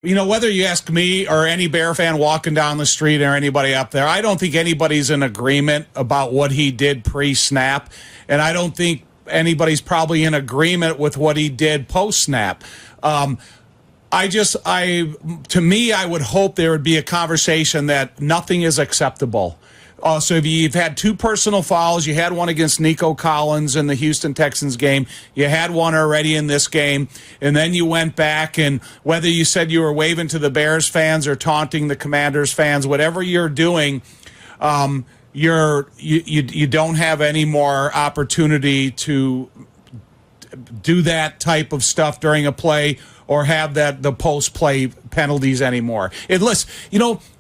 Whether you ask me or any Bear fan walking down the street or anybody up there, I don't think anybody's in agreement about what he did pre-snap, and I don't think anybody's probably in agreement with what he did post-snap. To me, I would hope there would be a conversation that nothing is acceptable. So if you've had two personal fouls, you had one against Nico Collins in the Houston Texans game, you had one already in this game, and then you went back, and whether you said you were waving to the Bears fans or taunting the Commanders fans, whatever you're doing, you don't have any more opportunity to do that type of stuff during a play or have the post-play penalties anymore.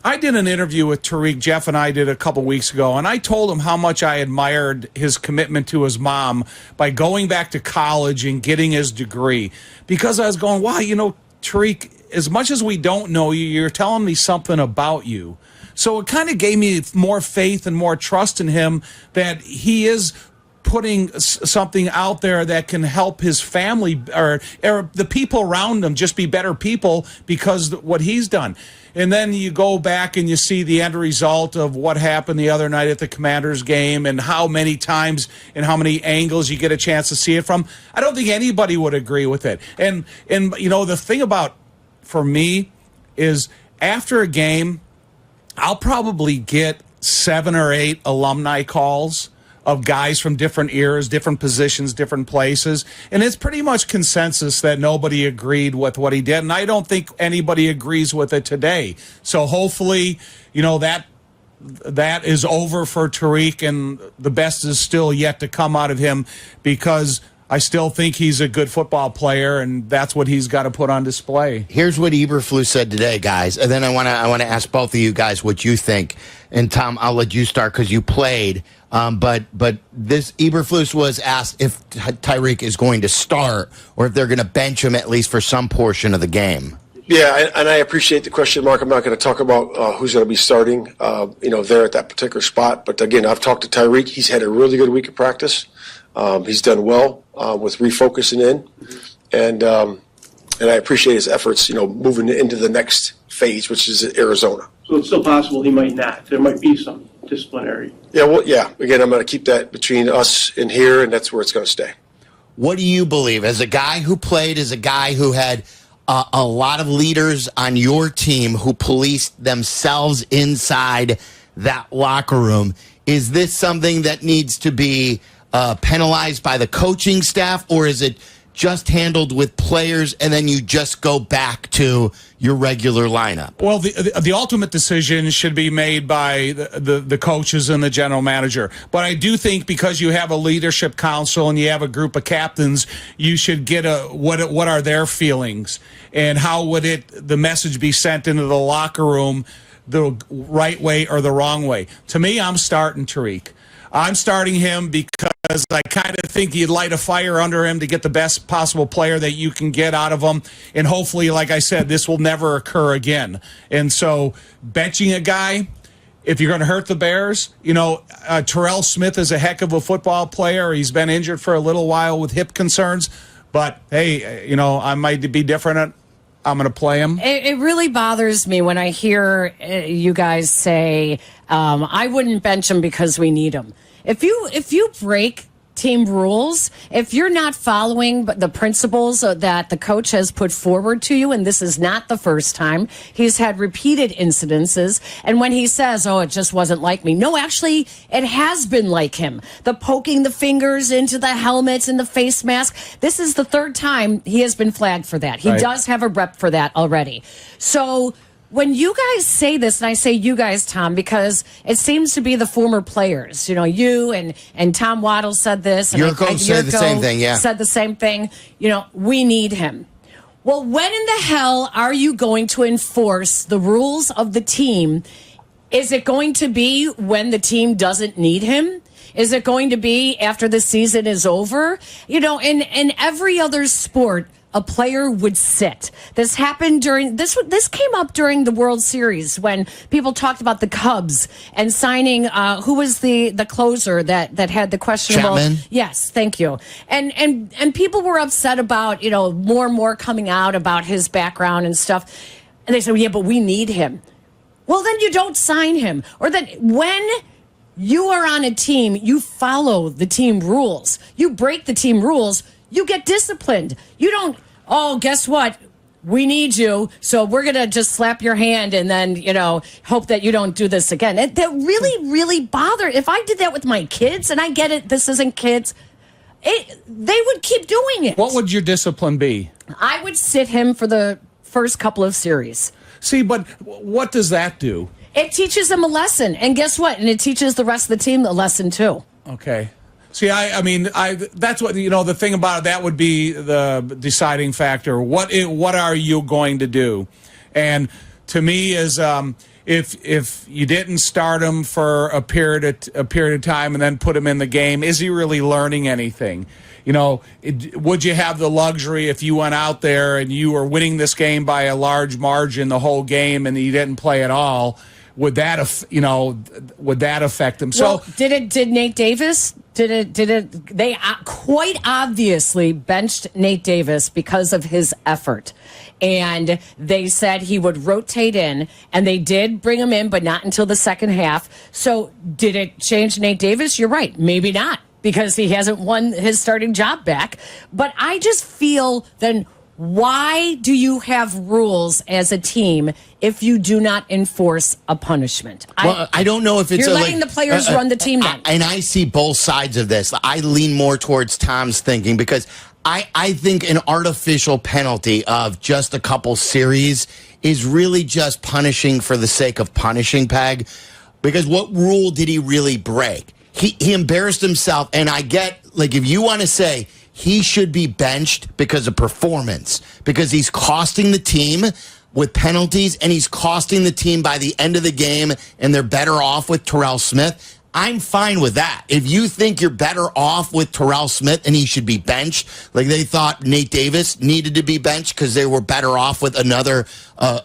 I did an interview with Tariq, Jeff and I did a couple weeks ago, and I told him how much I admired his commitment to his mom by going back to college and getting his degree. Because I was going, wow, Tariq, as much as we don't know you, you're telling me something about you. So it kind of gave me more faith and more trust in him that he is putting something out there that can help his family or the people around him just be better people because of what he's done. And then you go back and you see the end result of what happened the other night at the Commanders game and how many times and how many angles you get a chance to see it from. I don't think anybody would agree with it. And the thing about, for me, is after a game, I'll probably get 7 or 8 alumni calls of guys from different eras, different positions, different places. And it's pretty much consensus that nobody agreed with what he did. And I don't think anybody agrees with it today. So hopefully, that is over for Tariq, and the best is still yet to come out of him, because I still think he's a good football player, and that's what he's got to put on display. Here's what Eberflus said today, guys, and then I want to ask both of you guys what you think. And Tom, I'll let you start because you played. But this Eberflus was asked if Tyrique is going to start or if they're going to bench him at least for some portion of the game. Yeah, and I appreciate the question, Mark. I'm not going to talk about who's going to be starting, there at that particular spot. But again, I've talked to Tyrique. He's had a really good week of practice. He's done well with refocusing in, and I appreciate his efforts, moving into the next phase, which is Arizona. So it's still possible he might not. There might be some disciplinary. Yeah, well, yeah. Again, I'm going to keep that between us and here, and that's where it's going to stay. What do you believe, as a guy who played, as a guy who had a lot of leaders on your team who policed themselves inside that locker room, is this something that needs to be penalized by the coaching staff, or is it just handled with players and then you just go back to your regular lineup? Well, the ultimate decision should be made by the coaches and the general manager. But I do think because you have a leadership council and you have a group of captains, you should get what are their feelings and how would the message be sent into the locker room, the right way or the wrong way. To me, I'm starting Tariq. I'm starting him because I kind of think you'd light a fire under him to get the best possible player that you can get out of him. And hopefully, like I said, this will never occur again. And so benching a guy, if you're going to hurt the Bears, Terrell Smith is a heck of a football player. He's been injured for a little while with hip concerns. But, hey, I might be different. I'm going to play him. It really bothers me when I hear you guys say, I wouldn't bench him because we need him. If you break team rules, if you're not following the principles that the coach has put forward to you, and this is not the first time, he's had repeated incidences, and when he says, oh, it just wasn't like me, no, actually, it has been like him. The poking the fingers into the helmets and the face mask, this is the third time he has been flagged for that. He does have a rep for that already. So when you guys say this, and I say you guys, Tom, because it seems to be the former players, you and Tom Waddle said this. And Yurko said the same thing, yeah. Said the same thing. We need him. Well, when in the hell are you going to enforce the rules of the team? Is it going to be when the team doesn't need him? Is it going to be after the season is over? In every other sport, a player would sit. This happened this came up during the World Series when people talked about the Cubs and signing who was the closer that had the questionable. Chapman? Yes, thank you. And people were upset about more and more coming out about his background and stuff. And they say, well, yeah, but we need him. Well, then you don't sign him. Or then when you are on a team, you follow the team rules. You break the team rules, you get disciplined. You don't, oh, guess what? We need you, so we're going to just slap your hand and then, hope that you don't do this again. That really, really bothered. If I did that with my kids, and I get it, this isn't kids, they would keep doing it. What would your discipline be? I would sit him for the first couple of series. See, but what does that do? It teaches them a lesson. And guess what? And it teaches the rest of the team a lesson, too. Okay. See, I mean, that's what, the thing about it, that would be the deciding factor. What are you going to do? And to me is if you didn't start him for a period of time and then put him in the game, is he really learning anything? Would you have the luxury if you went out there and you were winning this game by a large margin the whole game and you didn't play at all? Would that affect him? Well, did Nate Davis? They quite obviously benched Nate Davis because of his effort. And they said he would rotate in, and they did bring him in, but not until the second half. So did it change Nate Davis? You're right. Maybe not, because he hasn't won his starting job back. But I just feel then, why do you have rules as a team if you do not enforce a punishment? Well, I don't know if it's you're letting the players run the team then. And I see both sides of this. I lean more towards Tom's thinking, because I think an artificial penalty of just a couple series is really just punishing for the sake of punishing, Peg. Because what rule did he really break? He embarrassed himself, and I get, if you want to say he should be benched because of performance, because he's costing the team with penalties, and he's costing the team by the end of the game, and they're better off with Terrell Smith, I'm fine with that. If you think you're better off with Terrell Smith and he should be benched, like they thought Nate Davis needed to be benched because they were better off with another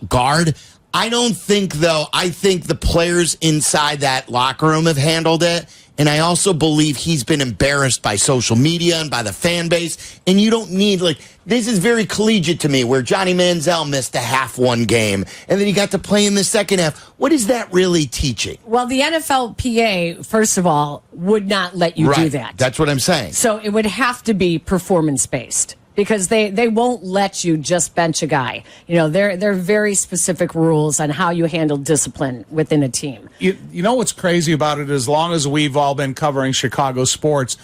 guard, I don't think, though. I think the players inside that locker room have handled it. And I also believe he's been embarrassed by social media and by the fan base. And you don't need, this is very collegiate to me, where Johnny Manziel missed a half one game and then he got to play in the second half. What is that really teaching? Well, the NFLPA, first of all, would not let you do that. That's what I'm saying. So it would have to be performance-based, because they won't let you just bench a guy. There are very specific rules on how you handle discipline within a team. You know what's crazy about it? As long as we've all been covering Chicago sports,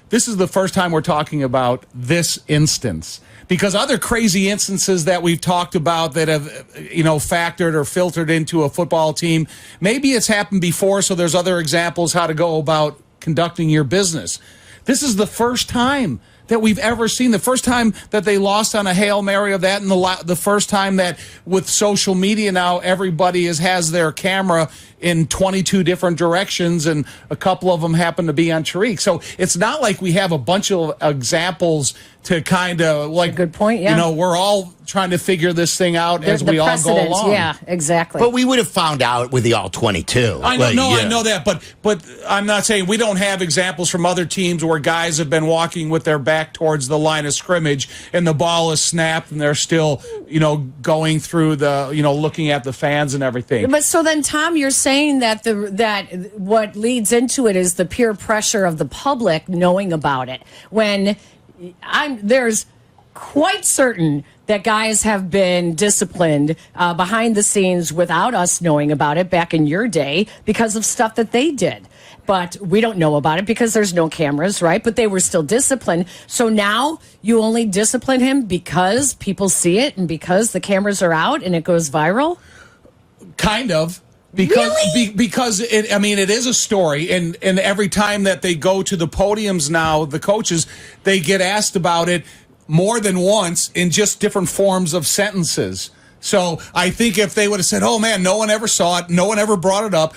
this is the first time we're talking about this instance. Because other crazy instances that we've talked about that have, factored or filtered into a football team, maybe it's happened before, so there's other examples how to go about conducting your business. This is the first time that we've ever seen. The first time that they lost on a Hail Mary of that, and the first time that with social media now everybody has their camera in 22 different directions, and a couple of them happen to be on Tariq. So it's not like we have a bunch of examples to kind of good point. Yeah, we're all trying to figure this thing out as we all go along. Yeah, exactly. But we would have found out with the all 22. I know, I know that, but I'm not saying we don't have examples from other teams where guys have been walking with their back towards the line of scrimmage and the ball is snapped and they're still, going through the, looking at the fans and everything. But so then, Tom, you're saying that that what leads into it is the peer pressure of the public knowing about it, when there's quite certain that guys have been disciplined behind the scenes without us knowing about it back in your day because of stuff that they did. But we don't know about it because there's no cameras, right? But they were still disciplined. So now you only discipline him because people see it and because the cameras are out and it goes viral? Kind of. Because really? Because it is a story, and every time that they go to the podiums now, the coaches, they get asked about it more than once in just different forms of sentences. So I think if they would have said, "Oh man, no one ever saw it, no one ever brought it up,"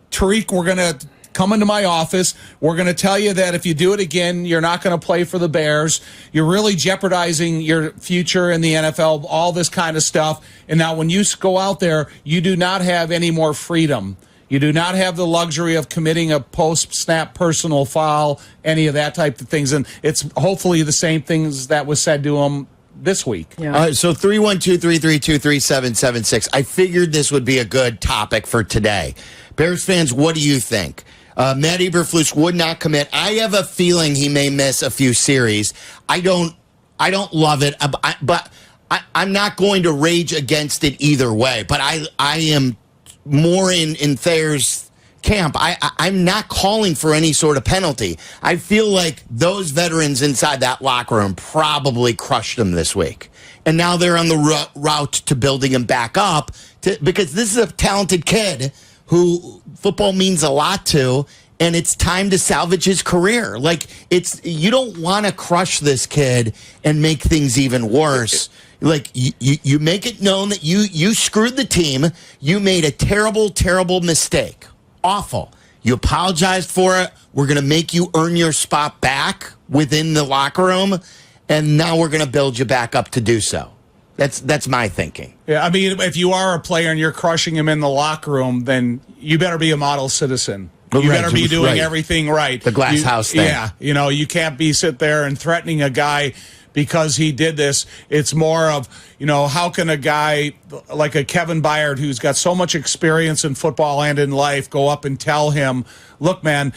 Tariq, we're gonna come into my office. We're going to tell you that if you do it again, you're not going to play for the Bears. You're really jeopardizing your future in the NFL, all this kind of stuff. And now when you go out there, you do not have any more freedom. You do not have the luxury of committing a post-snap personal foul, any of that type of things. And it's hopefully the same things that was said to him this week. Yeah. So 312-332-3776. I figured this would be a good topic for today. Bears fans, what do you think? Matt Eberflus would not commit. I have a feeling he may miss a few series. I don't love it, but I'm not going to rage against it either way. But I am more in Thayer's camp. I'm not calling for any sort of penalty. I feel like those veterans inside that locker room probably crushed him this week. And now they're on the route to building him back up because this is a talented kid who football means a lot to, and it's time to salvage his career. Like, you don't want to crush this kid and make things even worse. Like, you make it known that you screwed the team. You made a terrible, terrible mistake. Awful. You apologized for it. We're going to make you earn your spot back within the locker room, and now we're going to build you back up to do so. That's my thinking. Yeah, I mean, if you are a player and you're crushing him in the locker room, then you better be a model citizen. You better be doing everything right. The glass house thing. Yeah, you can't be sit there and threatening a guy because he did this. It's more of, how can a guy like a Kevin Byard, who's got so much experience in football and in life, go up and tell him, look, man,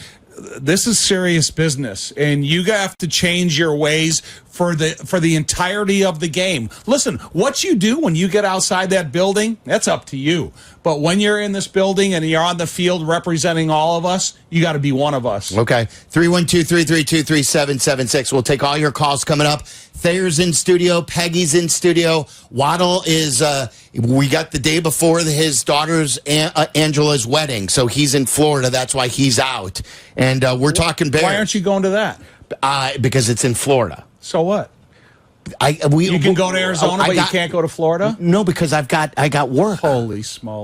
this is serious business, and you have to change your ways for the entirety of the game. Listen, what you do when you get outside that building, that's up to you. But when you're in this building and you're on the field representing all of us, you got to be one of us. Okay. 312-332-3776. We'll take all your calls coming up. Thayer's in studio. Peggy's in studio. Waddle is, we got the day before his daughter's Angela's wedding, so he's in Florida. That's why he's out. And we're talking Bears. Why aren't you going to that? Because it's in Florida. So what? You can go to Arizona, but you can't go to Florida? No, because I got work. Holy smokes.